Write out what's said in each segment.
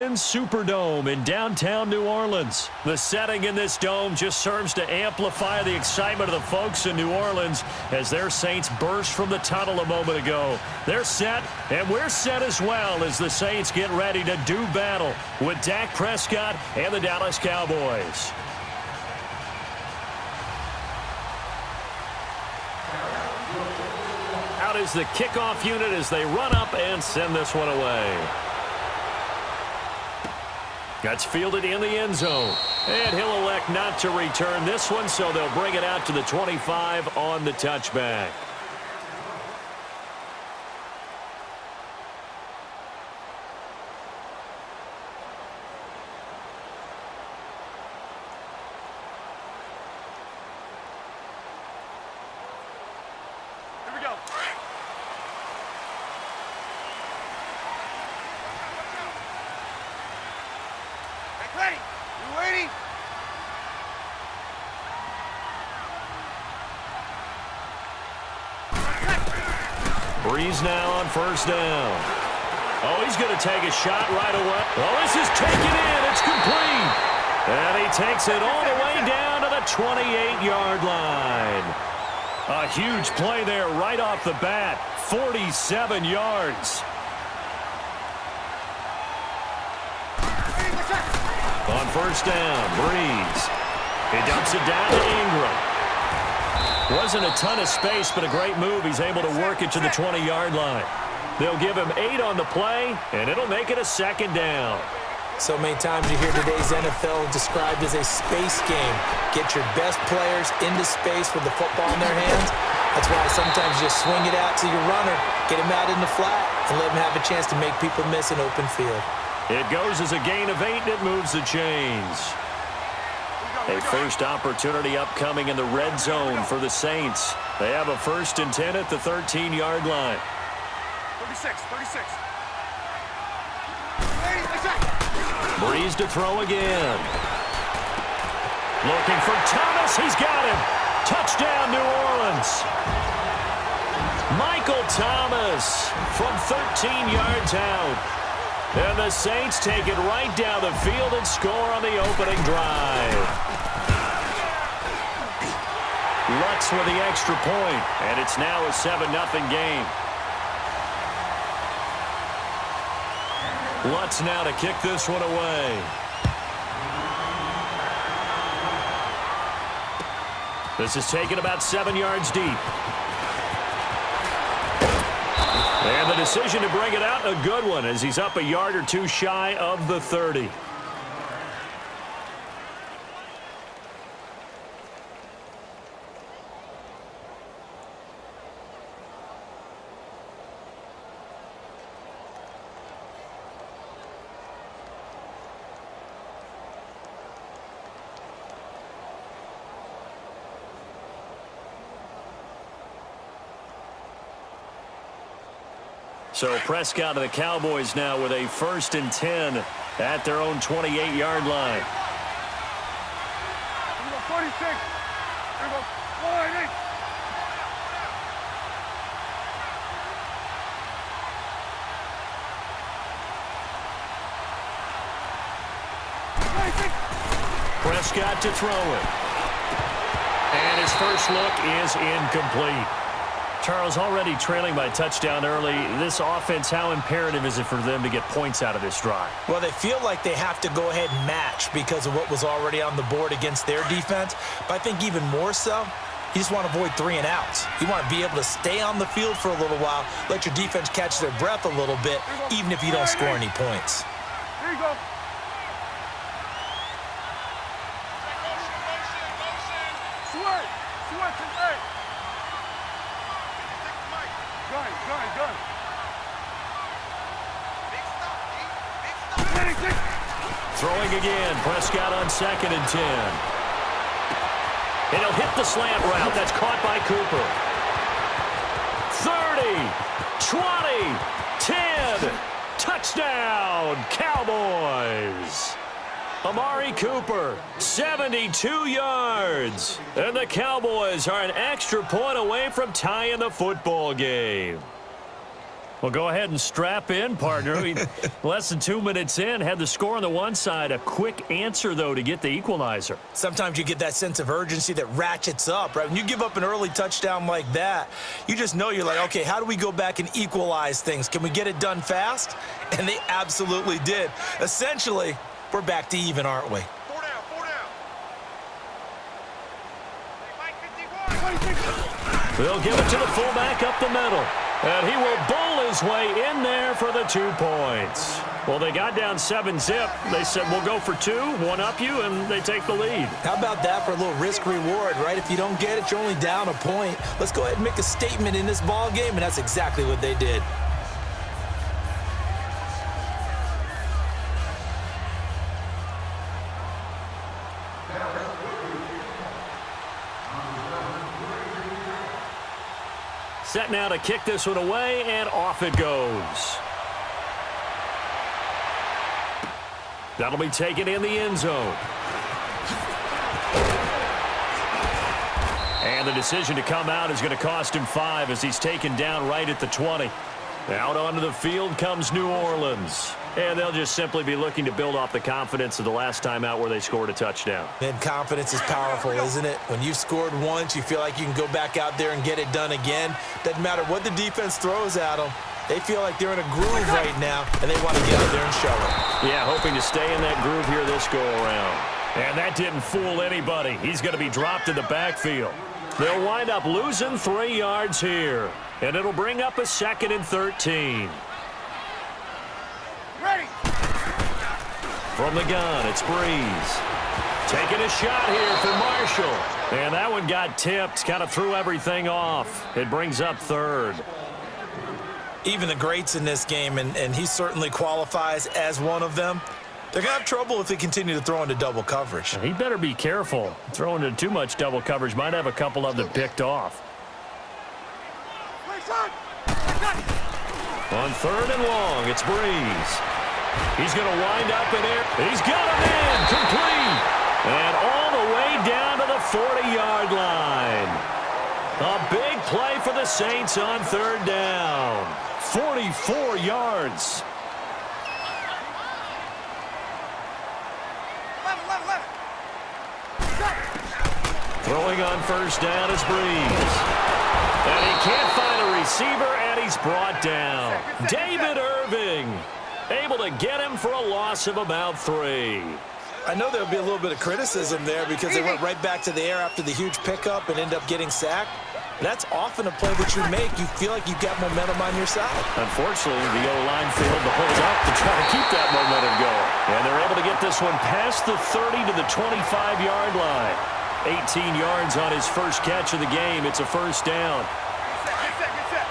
In Superdome in downtown New Orleans. The setting in this dome just serves to amplify the excitement of the folks in New Orleans as their Saints burst from the tunnel a moment ago. They're set, and we're set as well as the Saints get ready to do battle with Dak Prescott and the Dallas Cowboys. Out is the kickoff unit as they run up and send this one away. That's fielded in the end zone. And he'll elect not to return this one, so they'll bring it out to the 25 on the touchback. Here we go. Ready? You waiting? Breeze now on first down. Oh, he's going to take a shot right away. Oh, this is taken in. It's complete. And he takes it all the way down to the 28-yard line. A huge play there right off the bat. 47 yards. On first down, Breeze. He dumps it down to Ingram. Wasn't a ton of space, but a great move. He's able to work it to the 20-yard line. They'll give him 8 on the play, and it'll make it a second down. So many times you hear today's NFL described as a space game. Get your best players into space with the football in their hands. That's why sometimes you just swing it out to your runner, get him out in the flat, and let him have a chance to make people miss an open field. It goes as a gain of 8, and it moves the chains. A first opportunity upcoming in the red zone for the Saints. They have a 1st and 10 at the 13-yard line. 36. Breeze to throw again. Looking for Thomas. He's got him. Touchdown, New Orleans. Michael Thomas from 13 yards out. And the Saints take it right down the field and score on the opening drive. Lutz with the extra point, and it's now a 7-0 game. Lutz now to kick this one away. This is taken about 7 yards deep. And the decision to bring it out, a good one, as he's up a yard or two shy of the 30. So Prescott and the Cowboys now with a 1st and 10 at their own 28-yard line. Here we go, 46. Here we go, 40. Prescott to throw it. And his first look is incomplete. Charles, already trailing by a touchdown early. This offense, how imperative is it for them to get points out of this drive? Well, they feel like they have to go ahead and match because of what was already on the board against their defense. But I think even more so, you just want to avoid 3 and outs. You want to be able to stay on the field for a little while, let your defense catch their breath a little bit, even if you don't score any points. Here you go. Sweat today. Gun. Throwing again, Prescott on 2nd and 10. And he'll hit the slant route. That's caught by Cooper. 30, 20, 10. Touchdown, Cowboys. Amari Cooper, 72 yards. And the Cowboys are an extra point away from tying the football game. Well, go ahead and strap in, partner. Less than 2 minutes in, had the score on the one side. A quick answer, though, to get the equalizer. Sometimes you get that sense of urgency that ratchets up, right? When you give up an early touchdown like that, you just know you're like, okay, how do we go back and equalize things? Can we get it done fast? And they absolutely did. Essentially, we're back to even, aren't we? Four down, four down. They'll give it to the fullback up the middle. And he will bowl his way in there for the 2 points. Well, they got down 7-zip. They said, we'll go for 2, one up you, and they take the lead. How about that for a little risk-reward, right? If you don't get it, you're only down a point. Let's go ahead and make a statement in this ball game, and that's exactly what they did. Set now to kick this one away, and off it goes. That'll be taken in the end zone. And the decision to come out is going to cost him 5 as he's taken down right at the 20. Out onto the field comes New Orleans. And they'll just simply be looking to build off the confidence of the last time out where they scored a touchdown. And confidence is powerful, isn't it? When you've scored once, you feel like you can go back out there and get it done again. Doesn't matter what the defense throws at them. They feel like they're in a groove right now, and they want to get out there and show it. Yeah, hoping to stay in that groove here this go-around. And that didn't fool anybody. He's going to be dropped in the backfield. They'll wind up losing 3 yards here. And it'll bring up a 2nd and 13. Ready. From the gun, it's Breeze. Taking a shot here for Marshall. And that one got tipped, kind of threw everything off. It brings up 3rd. Even the greats in this game, and he certainly qualifies as one of them, they're going to have trouble if they continue to throw into double coverage. He better be careful. Throwing into too much double coverage might have a couple of them picked off. On 3rd and long, it's Breeze. He's going to wind up in there. He's got him in, complete. And all the way down to the 40-yard line. A big play for the Saints on 3rd down. 44 yards. Throwing on 1st down is Breeze. And he can't find a receiver, and he's brought down. David Irving able to get him for a loss of about 3. I know there'll be a little bit of criticism there because they went right back to the air after the huge pickup and end up getting sacked. That's often a play that you make. You feel like you've got momentum on your side. Unfortunately, the O-line failed to hold up to try to keep that momentum going. And they're able to get this one past the 30 to the 25-yard line. 18 yards on his first catch of the game. It's a 1st down. Get set, get set.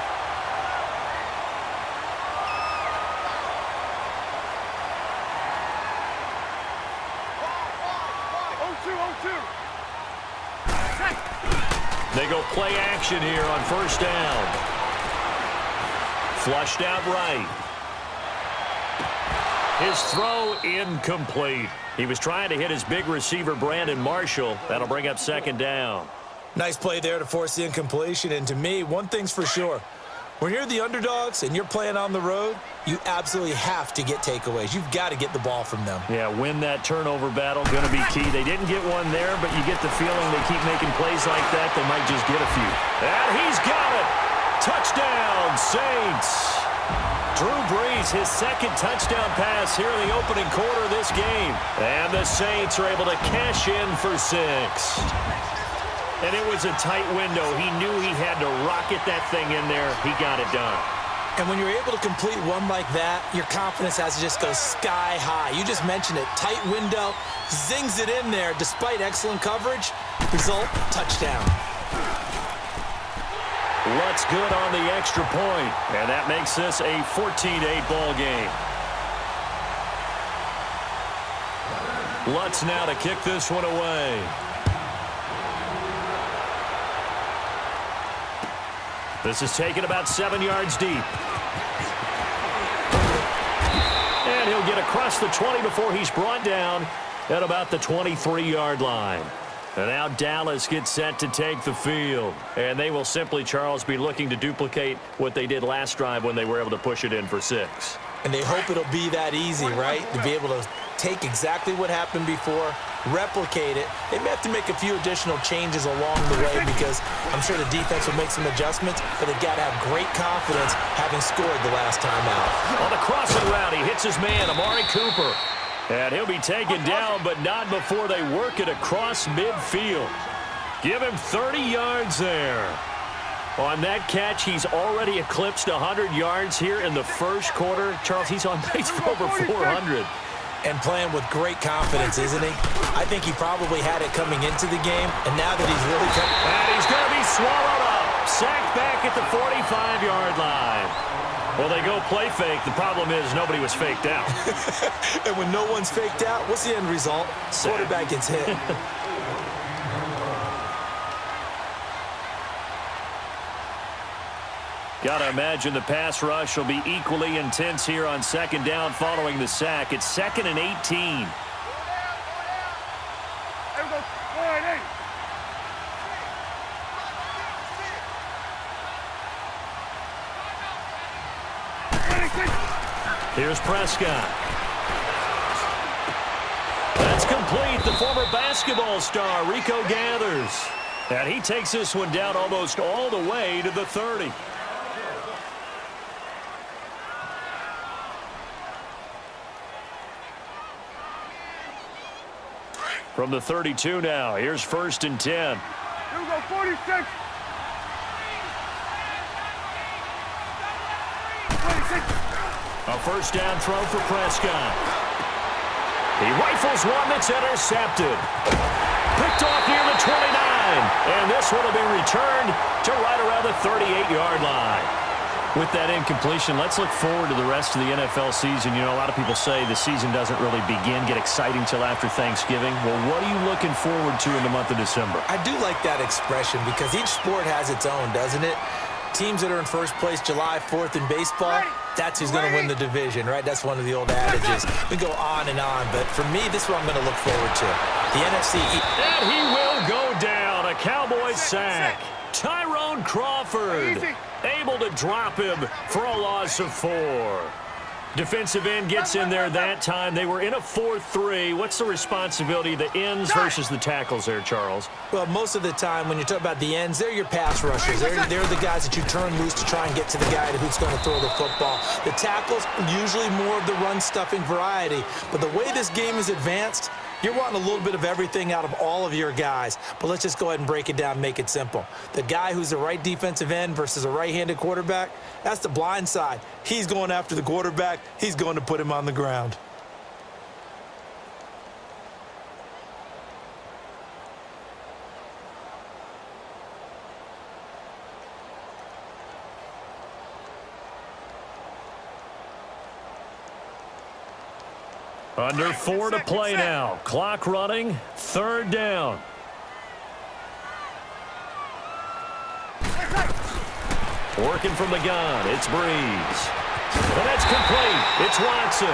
They go play action here on 1st down. Flushed out right. His throw incomplete. He was trying to hit his big receiver, Brandon Marshall. That'll bring up 2nd down. Nice play there to force the incompletion. And to me, one thing's for sure. When you're the underdogs and you're playing on the road, you absolutely have to get takeaways. You've got to get the ball from them. Yeah, win that turnover battle, going to be key. They didn't get one there, but you get the feeling they keep making plays like that, they might just get a few. And he's got it. Touchdown, Saints. Drew Brees, his 2nd touchdown pass here in the opening quarter of this game. And the Saints are able to cash in for 6. And it was a tight window. He knew he had to rocket that thing in there. He got it done. And when you're able to complete one like that, your confidence has to just go sky high. You just mentioned it. Tight window, zings it in there despite excellent coverage. Result, touchdown. Lutz good on the extra point. And that makes this a 14-8 ball game. Lutz now to kick this one away. This is taken about 7 yards deep. And he'll get across the 20 before he's brought down at about the 23-yard line. And now Dallas gets set to take the field. And they will simply, Charles, be looking to duplicate what they did last drive when they were able to push it in for 6. And they hope it'll be that easy, right? To be able to take exactly what happened before, replicate it. They may have to make a few additional changes along the way because I'm sure the defense will make some adjustments, but they've got to have great confidence having scored the last time out. On the crossing route, he hits his man, Amari Cooper. And he'll be taken down, but not before they work it across midfield. Give him 30 yards there. On that catch, he's already eclipsed 100 yards here in the first quarter. Charles, he's on pace for over 400. And playing with great confidence, isn't he? I think he probably had it coming into the game, and now that he's really come... And he's going to be swallowed up. Sacked back at the 45-yard line. Well, they go play fake. The problem is nobody was faked out. And when no one's faked out, what's the end result? Quarterback gets hit. Got to imagine the pass rush will be equally intense here on second down following the sack. It's 2nd and 18. There we go. 4 and 8. Here's Prescott. That's complete. The former basketball star, Rico Gathers. And he takes this one down almost all the way to the 30. From the 32 now, here's 1st and 10. Here we go, 46. 26. A first down throw for Prescott. He rifles one that's intercepted. Picked off near the 29. And this one will be returned to right around the 38-yard line. With that incompletion, let's look forward to the rest of the NFL season. You know, a lot of people say the season doesn't really begin, get exciting till after Thanksgiving. Well, what are you looking forward to in the month of December? I do like that expression because each sport has its own, doesn't it? Teams that are in first place July 4th in baseball, that's who's going to win the division, right? That's one of the old adages. We go on and on, but for me, this is what I'm going to look forward to. The NFC East. And he will go down. A Cowboys sack. Tyrone Crawford able to drop him for a loss of 4. Defensive end gets in there that time. They were in a 4-3. What's the responsibility of the ends versus the tackles there, Charles? Well, most of the time when you talk about the ends, they're your pass rushers. They're the guys that you turn loose to try and get to the guy who's going to throw the football. The tackles, usually more of the run-stuffing variety. But the way this game is advanced, you're wanting a little bit of everything out of all of your guys. But let's just go ahead and break it down and make it simple. The guy who's the right defensive end versus a right-handed quarterback, that's the blind side. He's going after the quarterback. He's going to put him on the ground. Under 4 to play now. Clock running. 3rd down. Working from the gun. It's Breeze. And that's complete. It's Watson.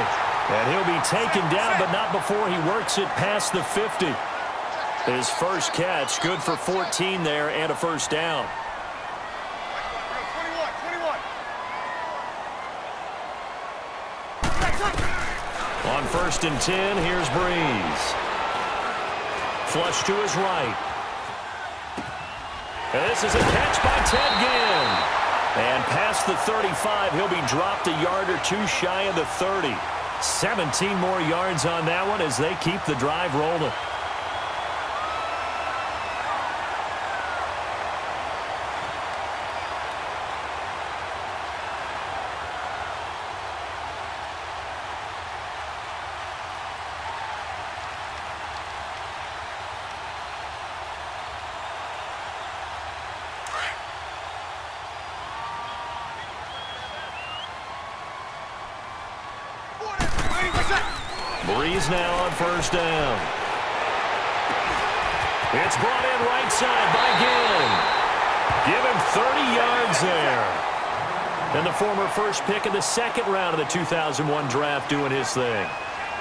And he'll be taken down, but not before he works it past the 50. His first catch, good for 14 there and a first down. 21. On 1st and 10, here's Breeze. Flush to his right. And this is a catch by Ted Ginn. And past the 35, he'll be dropped a yard or two shy of the 30. 17 more yards on that one as they keep the drive rolling. Breeze now on 1st down. It's brought in right side by Ginn. Give him 30 yards there. And the former first pick in the 2nd round of the 2001 draft doing his thing.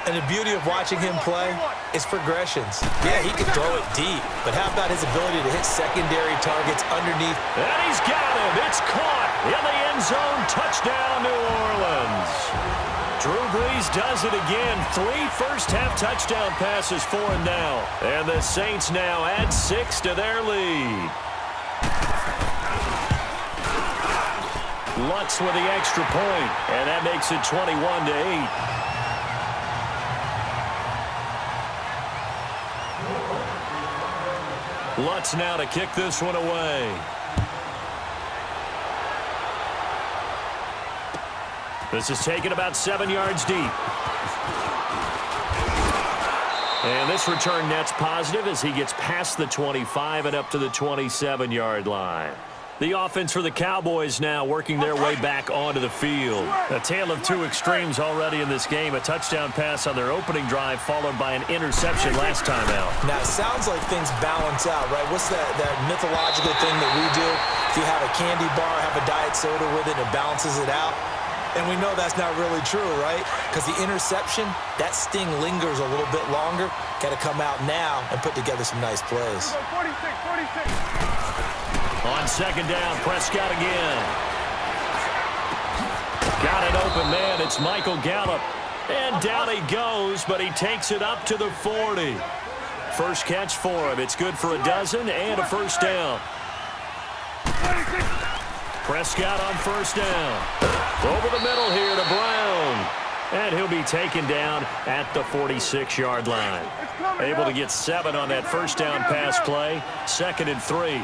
And the beauty of watching him play is progressions. Yeah, he can throw it deep, but how about his ability to hit secondary targets underneath? And he's got him. It's caught in the end zone. Touchdown, New Orleans. Drew Brees does it again. 3 first-half touchdown passes for him now. And the Saints now add 6 to their lead. Lutz with the extra point, and that makes it 21-8. Lutz now to kick this one away. This is taken about 7 yards deep. And this return net's positive as he gets past the 25 and up to the 27-yard line. The offense for the Cowboys now working their way back onto the field. A tale of two extremes already in this game. A touchdown pass on their opening drive followed by an interception last time out. Now, it sounds like things balance out, right? What's that mythological thing that we do? If you have a candy bar, have a diet soda with it, it balances it out. And we know that's not really true, right? Because the interception, that sting lingers a little bit longer. Got to come out now and put together some nice plays. 46. On second down, Prescott again. Got an open man. It's Michael Gallup. And down he goes, but he takes it up to the 40. First catch for him. It's good for a dozen and a first down. Prescott on first down. Over the middle here to Brown. And he'll be taken down at the 46-yard line. Able to get 7 on that first down pass play. 2nd and 3.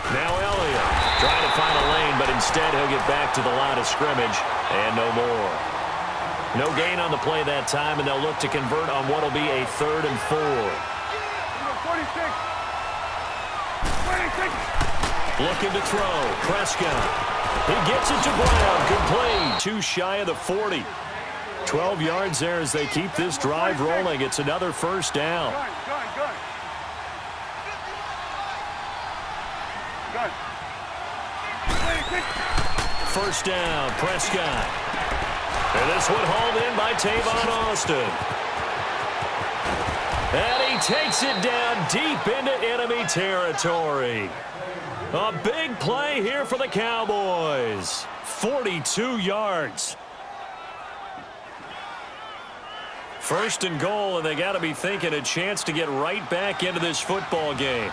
Now Elliott trying to find a lane, but instead he'll get back to the line of scrimmage and no more. No gain on the play that time, and they'll look to convert on what will be a 3rd and 4. 26. Looking to throw. Prescott. He gets it to Brown. Complete. Too shy of the 40. 12 yards there as they keep this drive rolling. It's another first down. First down, Prescott. And this one hauled in by Tavon Austin. And he takes it down deep into enemy territory. A big play here for the Cowboys. 42 yards. First and goal, and they got to be thinking a chance to get right back into this football game.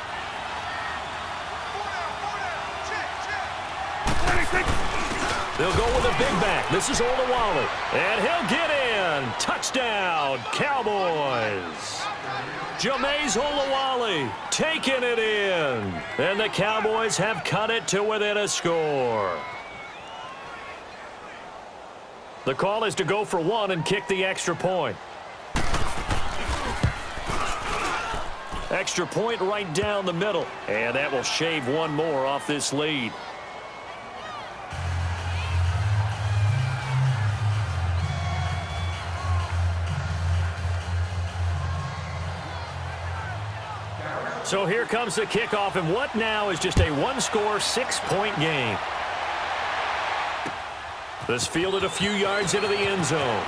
They'll go with a big back. This is Olawale. And he'll get in. Touchdown, Cowboys. Jameis Olawale taking it in. And the Cowboys have cut it to within a score. The call is to go for 1 and kick the extra point. Extra point right down the middle. And that will shave 1 more off this lead. So here comes the kickoff, and what now is just a 1-score, 6-point game. This fielded a few yards into the end zone.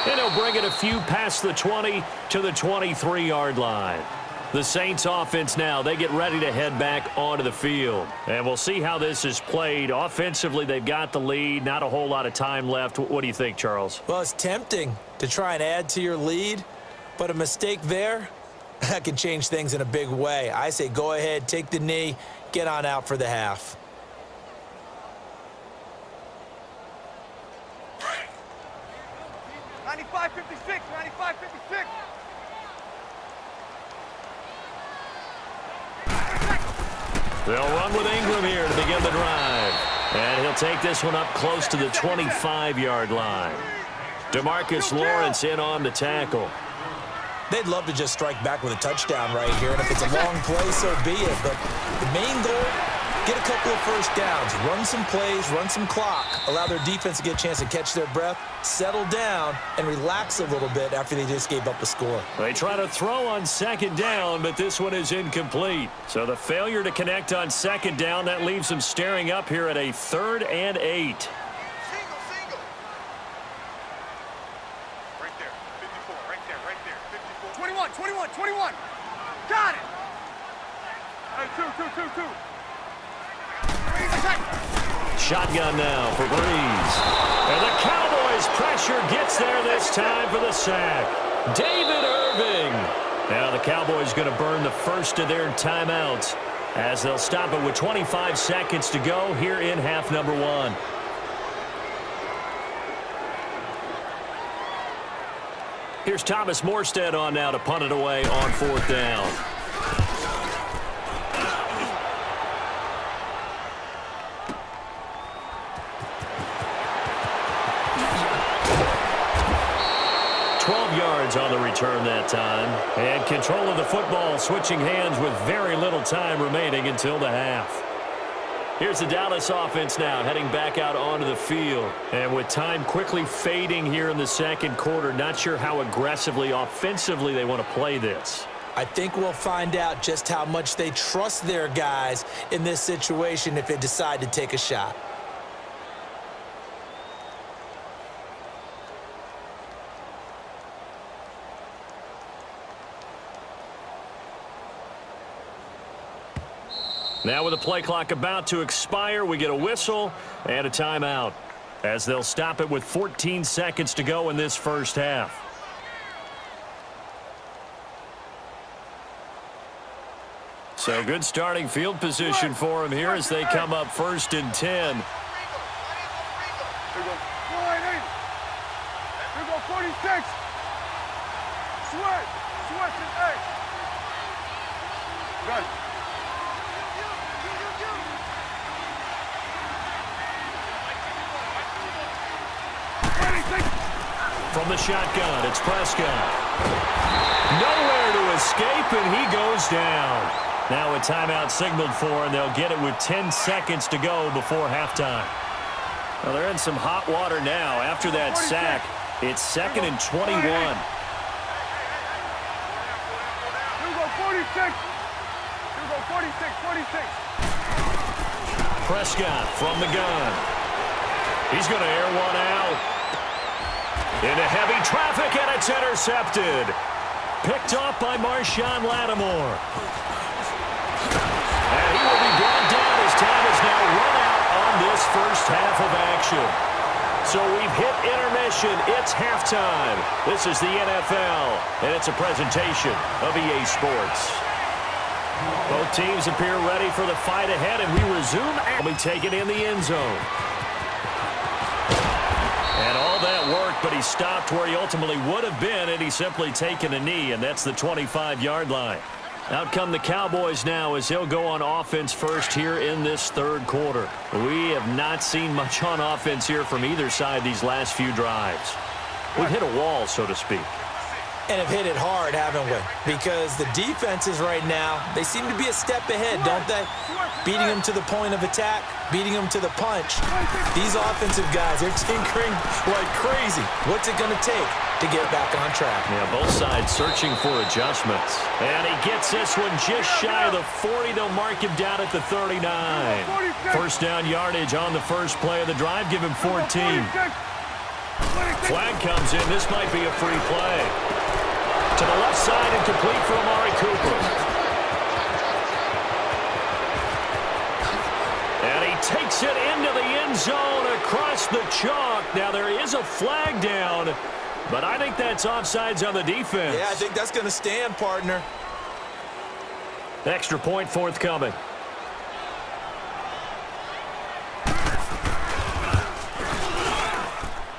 And he'll bring it a few past the 20 to the 23-yard line. The Saints offense now, they get ready to head back onto the field. And we'll see how this is played. Offensively, they've got the lead. Not a whole lot of time left. What do you think, Charles? Well, it's tempting to try and add to your lead. But a mistake there, that can change things in a big way. I say go ahead, take the knee, get on out for the half. They'll run with Ingram here to begin the drive. And he'll take this one up close to the 25-yard line. DeMarcus Lawrence in on the tackle. They'd love to just strike back with a touchdown right here, and if it's a long play, so be it. But the main goal, get a couple of first downs, run some plays, run some clock, allow their defense to get a chance to catch their breath, settle down, and relax a little bit after they just gave up a score. They try to throw on second down, but this one is incomplete. So the failure to connect on second down, that leaves them staring up here at a 3rd and 8. Single. Right there. 54. Right there. 54. 21. Got it. Hey, two. Shotgun now for Breeze. And the Cowboys pressure gets there this time for the sack. David Irving. Now the Cowboys going to burn the first of their timeouts as they'll stop it with 25 seconds to go here in half number 1. Here's Thomas Morstead on now to punt it away on 4th down. On the return that time. And control of the football switching hands with very little time remaining until the half. Here's the Dallas offense now heading back out onto the field. And with time quickly fading here in the second quarter, not sure how aggressively, offensively they want to play this. I think we'll find out just how much they trust their guys in this situation if they decide to take a shot. Now with the play clock about to expire, we get a whistle and a timeout as they'll stop it with 14 seconds to go in this first half. So good starting field position for them here as they come up 1st and 10. Here we go, 46. Switch and 8. Good. From the shotgun, it's Prescott. Nowhere to escape, and he goes down. Now a timeout signaled for, and they'll get it with 10 seconds to go before halftime. Well, they're in some hot water now. After that sack, it's 2nd and 21. Here we go, 46. Here we go, 46. Prescott from the gun. He's going to air one out. Into heavy traffic, and it's intercepted. Picked off by Marshawn Lattimore. And he will be brought down as time is now run out on this first half of action. So we've hit intermission. It's halftime. This is the NFL, and it's a presentation of EA Sports. Both teams appear ready for the fight ahead, and we resume. We'll be taken in the end zone. And all that worked, but he stopped where he ultimately would have been, and he's simply taken a knee, and that's the 25-yard line. Out come the Cowboys now as he'll go on offense first here in this third quarter. We have not seen much on offense here from either side these last few drives. We've hit a wall, so to speak. And have hit it hard, haven't we? Because the defenses right now, they seem to be a step ahead, don't they? Beating them to the point of attack, beating them to the punch. These offensive guys, they're tinkering like crazy. What's it going to take to get back on track? Yeah, both sides searching for adjustments. And he gets this one just shy of the 40. They'll mark him down at the 39. First down yardage on the first play of the drive. Give him 14. Flag comes in. This might be a free play. To the left side and complete for Amari Cooper. And he takes it into the end zone across the chalk. Now there is a flag down, but I think that's offsides on the defense. Yeah, I think that's going to stand, partner. Extra point forthcoming.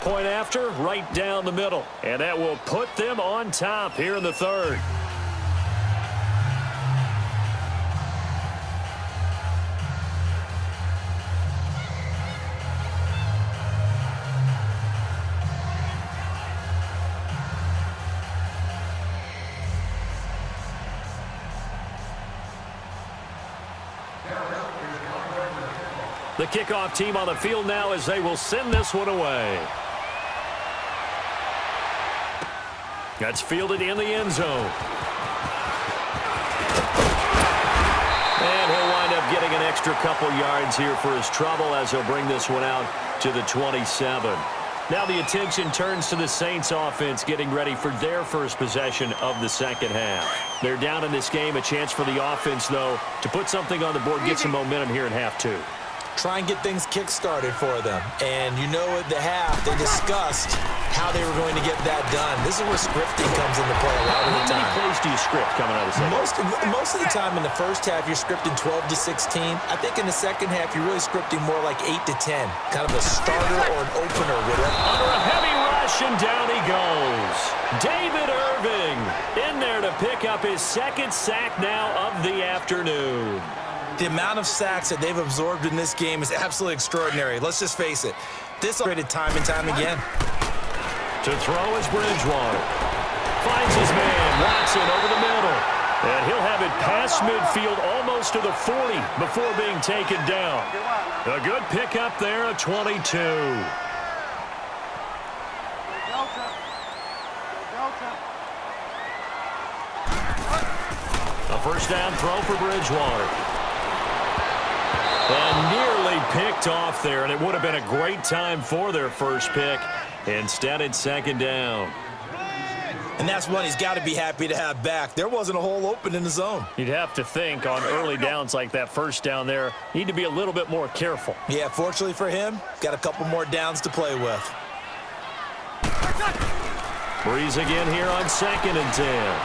Point after, right down the middle. And that will put them on top here in the third. The kickoff team on the field now as they will send this one away. That's fielded in the end zone. And he'll wind up getting an extra couple yards here for his trouble as he'll bring this one out to the 27. Now the attention turns to the Saints offense getting ready for their first possession of the second half. They're down in this game. A chance for the offense, though, to put something on the board, get some momentum here in half two. Try and get things kick-started for them. And you know at the half, they discussed how they were going to get that done. This is where scripting comes into play a lot of the time. How many plays do you script coming out of the second? Most of the time in the first half, you're scripting 12 to 16. I think in the second half, you're really scripting more like 8 to 10. Kind of a starter or an opener, whatever. Under a heavy rush, and down he goes. David Irving in there to pick up his second sack now of the afternoon. The amount of sacks that they've absorbed in this game is absolutely extraordinary. Let's just face it. This is time and time again. To throw is Bridgewater. Finds his man, Watson, over the middle. And he'll have it past midfield almost to the 40 before being taken down. A good pickup there, a 22. A first down throw for Bridgewater. And nearly picked off there, and it would have been a great time for their first pick. Instead, it's second down. And that's one he's got to be happy to have back. There wasn't a hole open in the zone. You'd have to think on early downs like that first down there, need to be a little bit more careful. Yeah, fortunately for him, got a couple more downs to play with. Breeze again here on 2nd and 10.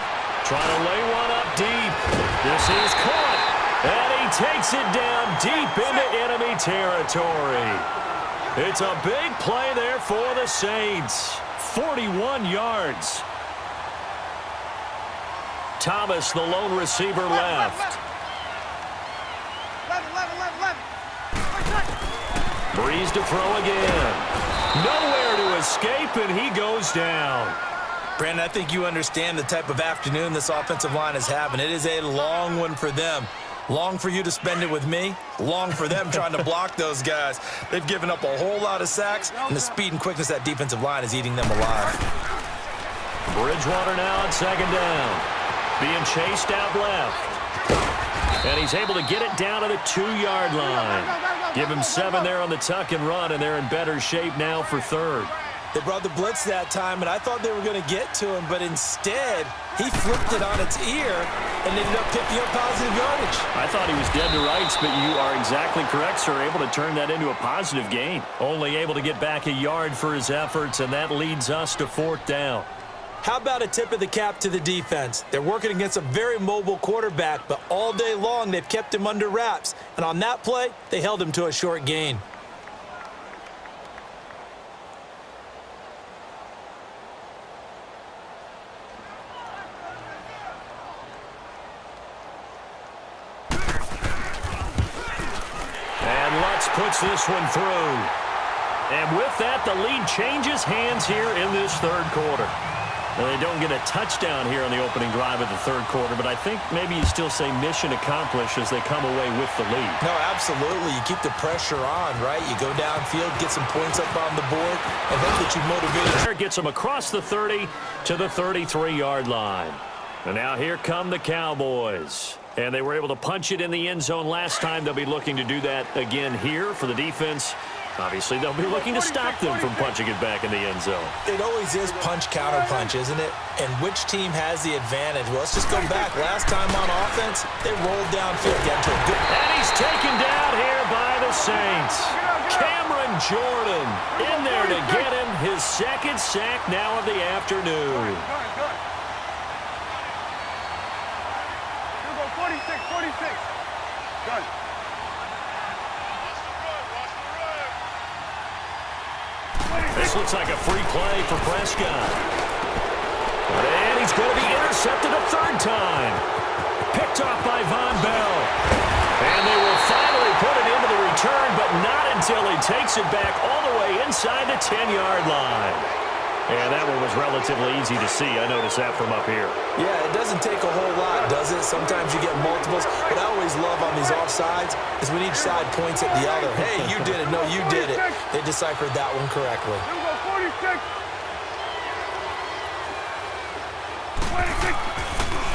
Trying to lay one up deep. This is caught. And he takes it down deep into enemy territory. It's a big play there for the Saints. 41 yards. Thomas, the lone receiver, left. Breeze to throw again. Nowhere to escape, and he goes down. Brandon, I think you understand the type of afternoon this offensive line is having. It is a long one for them. Long for you to spend it with me. Long for them trying to block those guys. They've given up a whole lot of sacks, and the speed and quickness of that defensive line is eating them alive. Bridgewater now on second down. Being chased out left. And he's able to get it down to the 2-yard line. Give him 7 there on the tuck and run, and they're in better shape now for third. They brought the blitz that time, and I thought they were going to get to him, but instead, he flipped it on its ear and ended up picking up positive yardage. I thought he was dead to rights, but you are exactly correct, sir. Able to turn that into a positive gain. Only able to get back a yard for his efforts, and that leads us to 4th down. How about a tip of the cap to the defense? They're working against a very mobile quarterback, but all day long they've kept him under wraps. And on that play, they held him to a short gain. And Lutz puts this one through. And with that, the lead changes hands here in this third quarter. Now, they don't get a touchdown here on the opening drive of the third quarter, but I think maybe you still say mission accomplished as they come away with the lead. No, absolutely. You keep the pressure on, right? You go downfield, get some points up on the board, and hope that you motivate. Gets them across the 30 to the 33-yard line. And now here come the Cowboys. And they were able to punch it in the end zone last time. They'll be looking to do that again here for the defense. Obviously, they'll be looking to stop them from punching it back in the end zone. It always is punch-counter-punch, isn't it? And which team has the advantage? Well, let's just go back. Last time on offense, they rolled downfield. And he's taken down here by the Saints. Cameron Jordan in there to get him his second sack now of the afternoon. 46. Done. This looks like a free play for Prescott. And he's going to be intercepted a third time. Picked off by Von Bell. And they will finally put it into the return, but not until he takes it back all the way inside the 10-yard line. And that one was relatively easy to see. I noticed that from up here. Yeah, it doesn't take a whole lot, does it? Sometimes you get multiples. What I always love on these offsides is when each side points at the other. Hey, you did it. No, you did it. They deciphered that one correctly. 46. 26.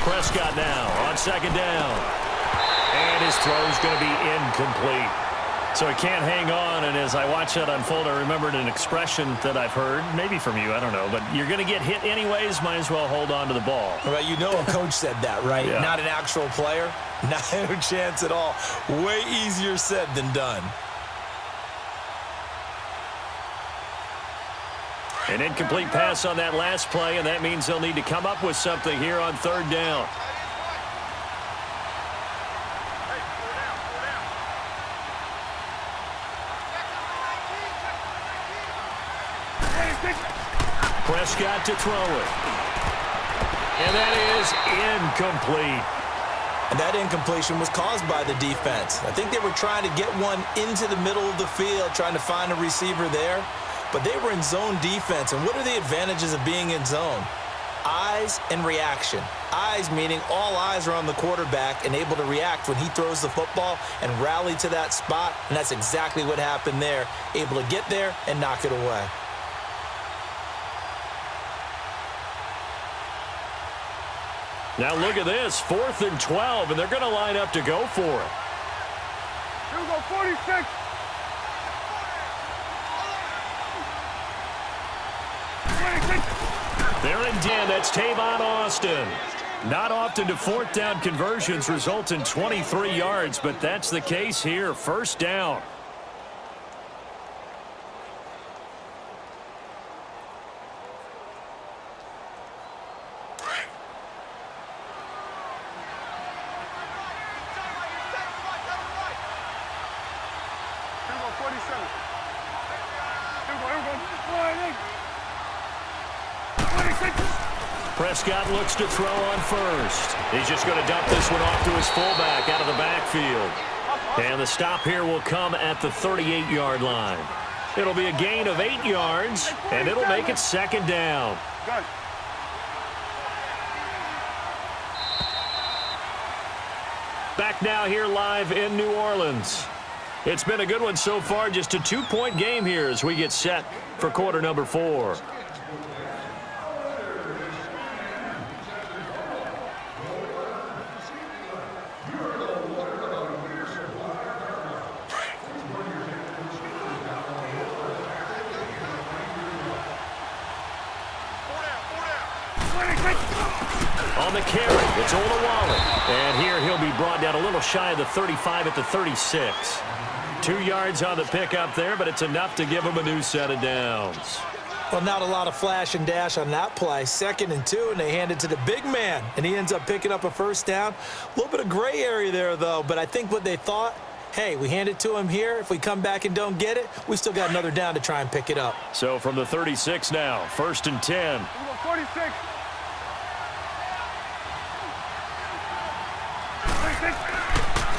Prescott now on second down. And his throw's going to be incomplete. So he can't hang on, and as I watch that unfold, I remembered an expression that I've heard, maybe from you, I don't know, but you're going to get hit anyways, might as well hold on to the ball. Right, you know a coach said that, right? Yeah. Not an actual player. Not a chance at all. Way easier said than done. An incomplete pass on that last play, and that means they'll need to come up with something here on third down. Prescott to throw it. And that is incomplete. And that incompletion was caused by the defense. I think they were trying to get one into the middle of the field, trying to find a receiver there. But they were in zone defense. And what are the advantages of being in zone? Eyes and reaction. Eyes meaning all eyes are on the quarterback and able to react when he throws the football and rally to that spot. And that's exactly what happened there. Able to get there and knock it away. Now look at this, 4th and 12, and they're going to line up to go for it. Here we go, 46. 26. They're in 10. That's Tavon Austin. Not often do 4th down conversions result in 23 yards, but that's the case here. First down. Prescott looks to throw on first. He's just going to dump this one off to his fullback out of the backfield. And the stop here will come at the 38-yard line. It'll be a gain of 8 yards, and it'll make it second down. Back now here live in New Orleans. It's been a good one so far, just a 2-point game here as we get set for quarter number 4. On the carry, it's Olawale. And here he'll be brought down a little shy of the 35 at the 36. 2 yards on the pickup there, but it's enough to give him a new set of downs. Well, not a lot of flash and dash on that play. 2nd and 2, and they hand it to the big man, and he ends up picking up a first down. A little bit of gray area there, though, but I think what they thought, hey, we hand it to him here. If we come back and don't get it, we still got another down to try and pick it up. So from the 36 now, 1st and 10. 46.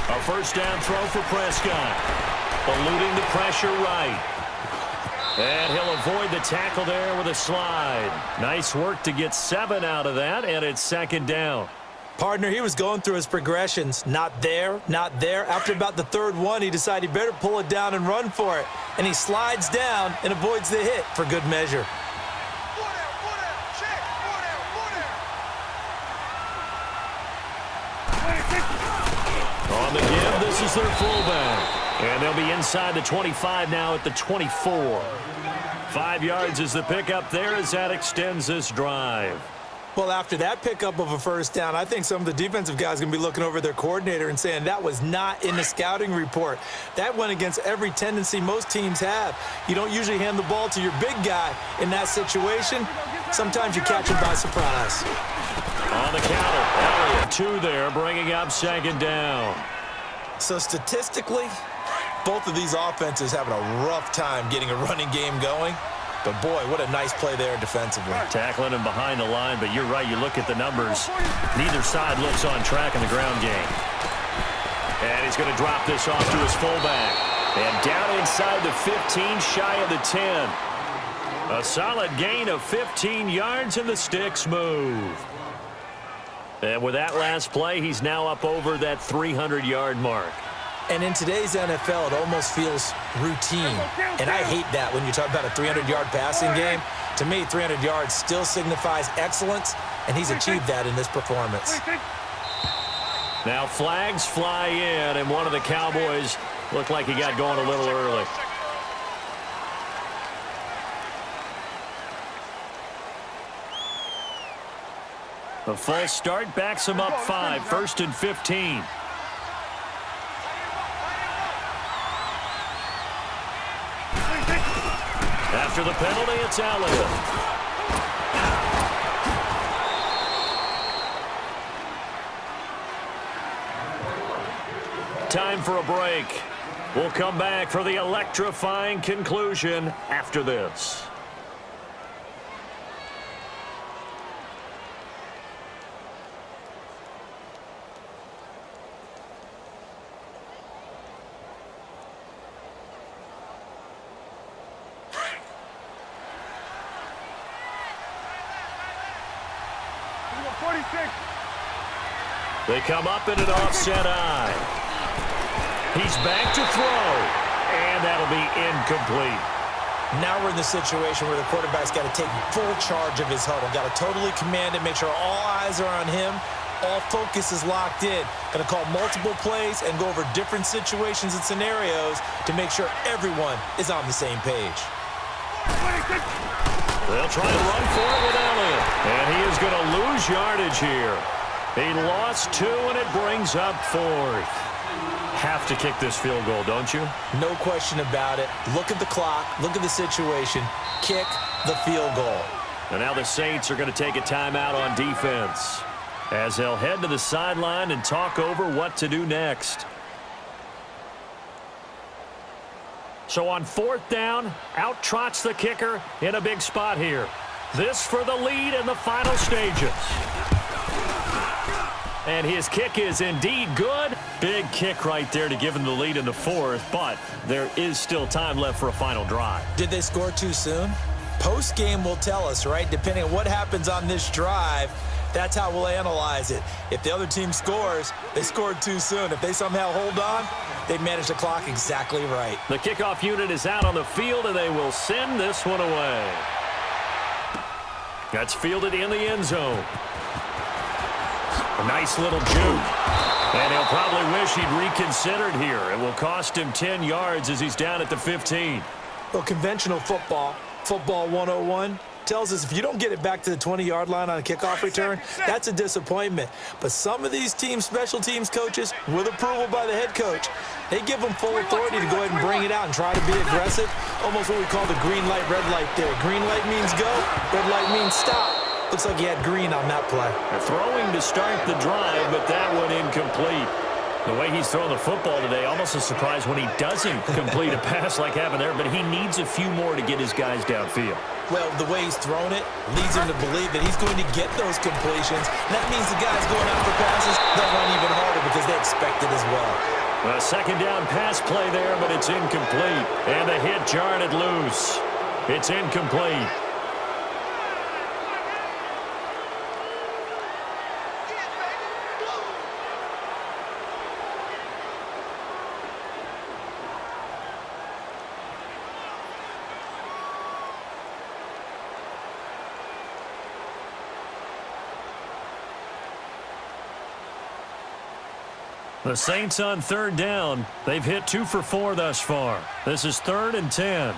A first down throw for Prescott. Eluding the pressure right. And he'll avoid the tackle there with a slide. Nice work to get 7 out of that, and it's second down. Partner, he was going through his progressions. Not there, not there. After about the 3rd one, he decided he better pull it down and run for it. And he slides down and avoids the hit for good measure. On the give, this is their fullback. And they'll be inside the 25 now at the 24. 5 yards is the pickup there as that extends this drive. Well, after that pickup of a first down, I think some of the defensive guys are going to be looking over their coordinator and saying that was not in the scouting report. That went against every tendency most teams have. You don't usually hand the ball to your big guy in that situation. Sometimes you catch him by surprise. On the counter, Elliott, 2 there, bringing up second down. So statistically, both of these offenses having a rough time getting a running game going. But, boy, what a nice play there defensively. Tackling him behind the line, but you're right. You look at the numbers. Neither side looks on track in the ground game. And he's going to drop this off to his fullback. And down inside the 15, shy of the 10. A solid gain of 15 yards, and the sticks move. And with that last play, he's now up over that 300-yard mark. And in today's NFL, it almost feels routine. And I hate that when you talk about a 300-yard passing game. To me, 300 yards still signifies excellence, and he's achieved that in this performance. Now flags fly in, and one of the Cowboys looked like he got going a little early. A false start backs him up 5, 1st and 15. After the penalty, it's Elliott. Time for a break. We'll come back for the electrifying conclusion after this. They come up in an offset eye. He's back to throw, and that'll be incomplete. Now we're in the situation where the quarterback's got to take full charge of his huddle. Got to totally command it, make sure all eyes are on him. All focus is locked in. Going to call multiple plays and go over different situations and scenarios to make sure everyone is on the same page. They'll try to run for it with Elliott, and he is going to lose yardage here. He lost 2, and it brings up 4th. Have to kick this field goal, don't you? No question about it. Look at the clock. Look at the situation. Kick the field goal. And now the Saints are going to take a timeout on defense as they'll head to the sideline and talk over what to do next. So on 4th down, out trots the kicker in a big spot here. This for the lead in the final stages. And his kick is indeed good. Big kick right there to give him the lead in the 4th, but there is still time left for a final drive. Did they score too soon? Post-game will tell us, right? Depending on what happens on this drive, that's how we'll analyze it. If the other team scores, they scored too soon. If they somehow hold on, they managed the clock exactly right. The kickoff unit is out on the field, and they will send this one away. That's fielded in the end zone. A nice little juke. And he'll probably wish he'd reconsidered here. It will cost him 10 yards as he's down at the 15. Well, conventional football 101, tells us if you don't get it back to the 20-yard line on a kickoff return, that's a disappointment. But some of these teams, special teams coaches, with approval by the head coach, they give them full authority to go ahead and bring it out and try to be aggressive. Almost what we call the green light, red light there. Green light means go, red light means stop. Looks like he had green on that play. Throwing to start the drive, but that one incomplete. The way he's throwing the football today, almost a surprise when he doesn't complete a pass like happened there, but he needs a few more to get his guys downfield. Well, the way he's thrown it leads him to believe that he's going to get those completions. And that means the guys going after passes, they'll run even harder because they expect it as well. A second down pass play there, but it's incomplete. And the hit jarred it loose. It's incomplete. The Saints on third down. They've hit 2 for 4 thus far. This is 3rd and 10.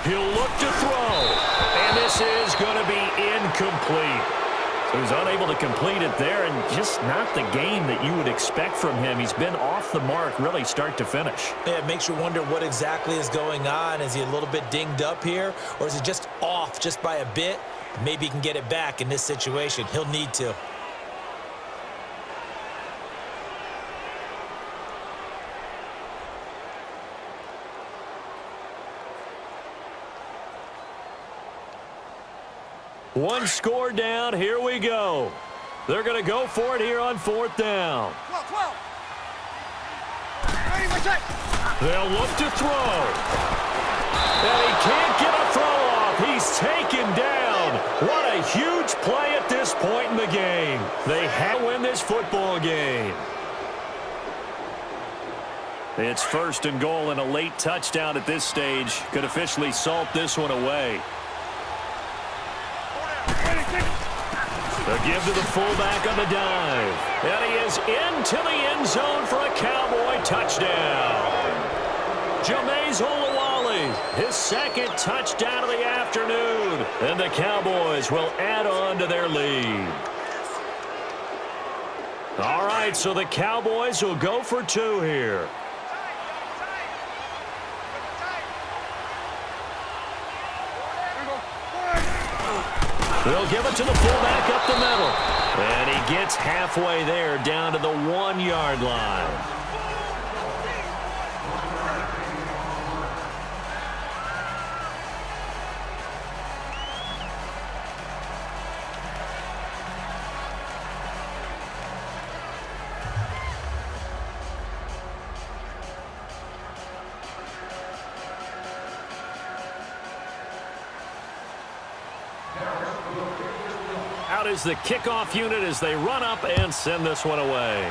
He'll look to throw. And this is going to be incomplete. So he's unable to complete it there, and just not the game that you would expect from him. He's been off the mark really start to finish. Yeah, it makes you wonder what exactly is going on. Is he a little bit dinged up here, or is he just off just by a bit? Maybe he can get it back in this situation. He'll need to. One score down. Here we go. They're going to go for it here on 4th down. 12. They'll look to throw. And he can't get a throw off. He's taken down. What a huge play at this point in the game. They have to win this football game. It's 1st and goal, and a late touchdown at this stage could officially salt this one away. The give to the fullback on the dive. And he is into the end zone for a Cowboy touchdown. Jameis Olawale, his 2nd touchdown of the afternoon. And the Cowboys will add on to their lead. All right, so the Cowboys will go for 2 here. They'll give it to the fullback up the middle. And he gets halfway there down to the 1-yard line. Out is the kickoff unit as they run up and send this one away.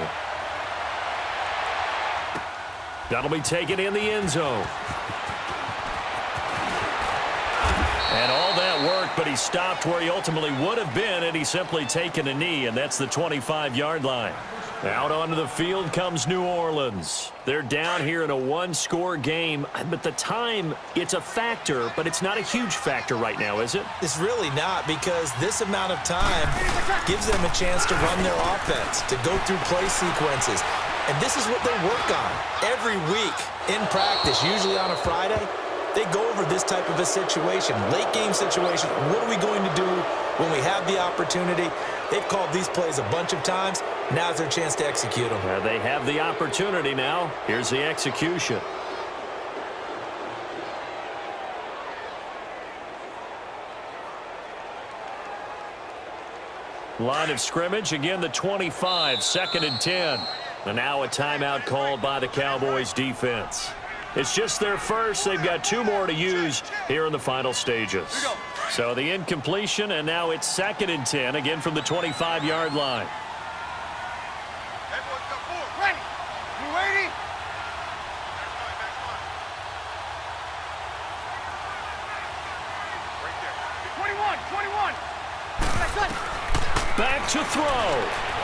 That'll be taken in the end zone. And all that work, but he stopped where he ultimately would have been had he simply taken a knee, and that's the 25-yard line. Out onto the field comes New Orleans. They're down here in a 1-score game, but the time, it's a factor, but it's not a huge factor right now, is it? It's really not, because this amount of time gives them a chance to run their offense, to go through play sequences. And this is what they work on every week in practice, usually on a Friday. They go over this type of a situation, late game situation. What are we going to do when we have the opportunity? They've called these plays a bunch of times. Now's their chance to execute them. They have the opportunity now. Here's the execution. Line of scrimmage, again the 25, 2nd and 10. And now a timeout called by the Cowboys defense. It's just their first. They've got 2 more to use here in the final stages. So the incompletion, and now it's 2nd and 10, again from the 25-yard line. Ready? You ready? Back to throw.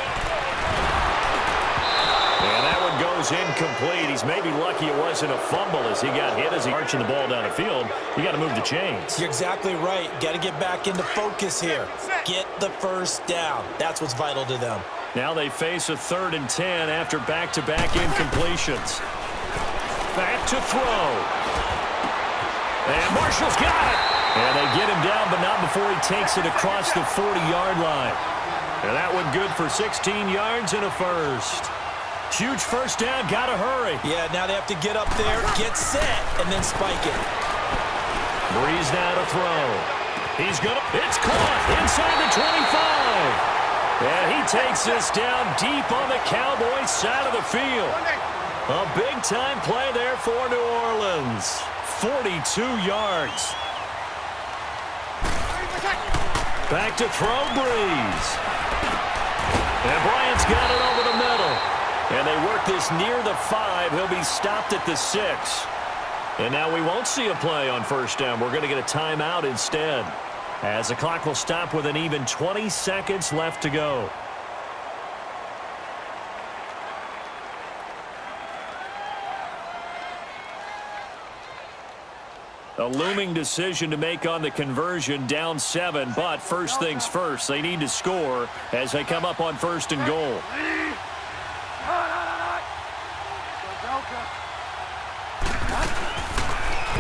And that one goes incomplete. He's maybe lucky it wasn't a fumble as he got hit as he arching the ball down the field. You got to move the chains. You're exactly right. Got to get back into focus here. Get the first down. That's what's vital to them. Now they face a 3rd and 10 after back-to-back incompletions. Back to throw. And Marshall's got it. And they get him down, but not before he takes it across the 40-yard line. And that one good for 16 yards and a first. Huge first down, gotta hurry. Yeah, now they have to get up there, get set, and then spike it. Breeze now to throw. He's gonna, it's caught inside the 25. And he takes this down deep on the Cowboys side of the field. A big-time play there for New Orleans. 42 yards. Back to throw, Breeze. And Bryant's got it over the middle. And they work this near the 5. He'll be stopped at the 6. And now we won't see a play on first down. We're going to get a timeout instead, as the clock will stop with an even 20 seconds left to go. A looming decision to make on the conversion, down 7. But first things first, they need to score as they come up on 1st and goal.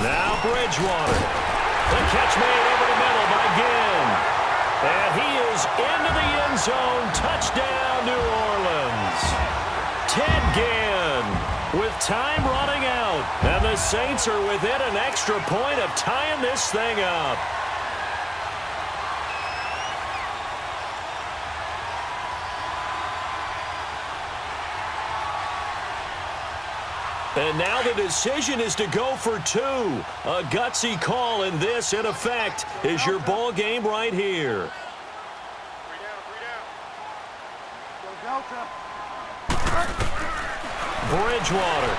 Now Bridgewater. The catch made over the middle by Ginn. And he is into the end zone. Touchdown, New Orleans. Ted Ginn with time running out. And the Saints are within an extra point of tying this thing up. And now the decision is to go for two. A gutsy call, and this, in effect, is your ball game right here. 3 down. Go Delta. Bridgewater.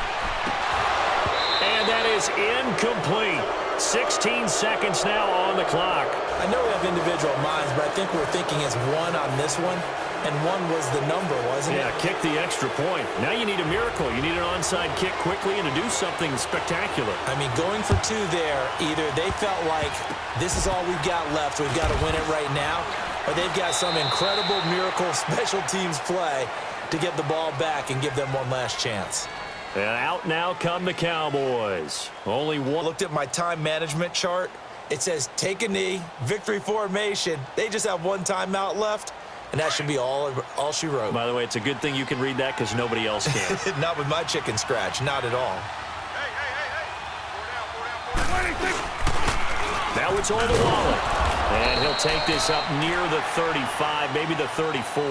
And that is incomplete. 16 seconds now on the clock. I know we have individual minds, but I think we're thinking as one on this one, and one was the number, wasn't it? Yeah, kick the extra point. Now you need a miracle. You need an onside kick quickly and to do something spectacular. I mean, going for two there, either they felt like this is all we've got left, we've got to win it right now, or they've got some incredible miracle special teams play to get the ball back and give them one last chance. And out now come the Cowboys. Only one. Looked at my time management chart. It says take a knee, victory formation. They just have one timeout left, and that should be all she wrote. By the way, it's a good thing you can read that because nobody else can. Not with my chicken scratch, not at all. Hey. 4 down. 26. Now it's all to Waller. And he'll take this up near the 35, maybe the 34.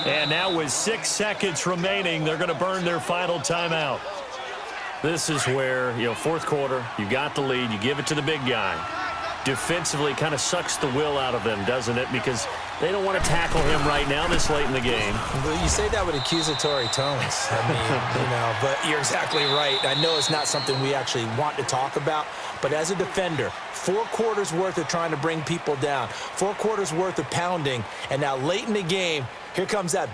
And now with 6 seconds remaining, they're going to burn their final timeout. This is where, fourth quarter, you got the lead, you give it to the big guy. Defensively, kind of sucks the will out of them, doesn't it? Because they don't want to tackle him right now this late in the game. Well, you say that with accusatory tones. I mean, but you're exactly right. I know it's not something we actually want to talk about, but as a defender, 4 quarters worth of trying to bring people down, 4 quarters worth of pounding, and now late in the game, here comes that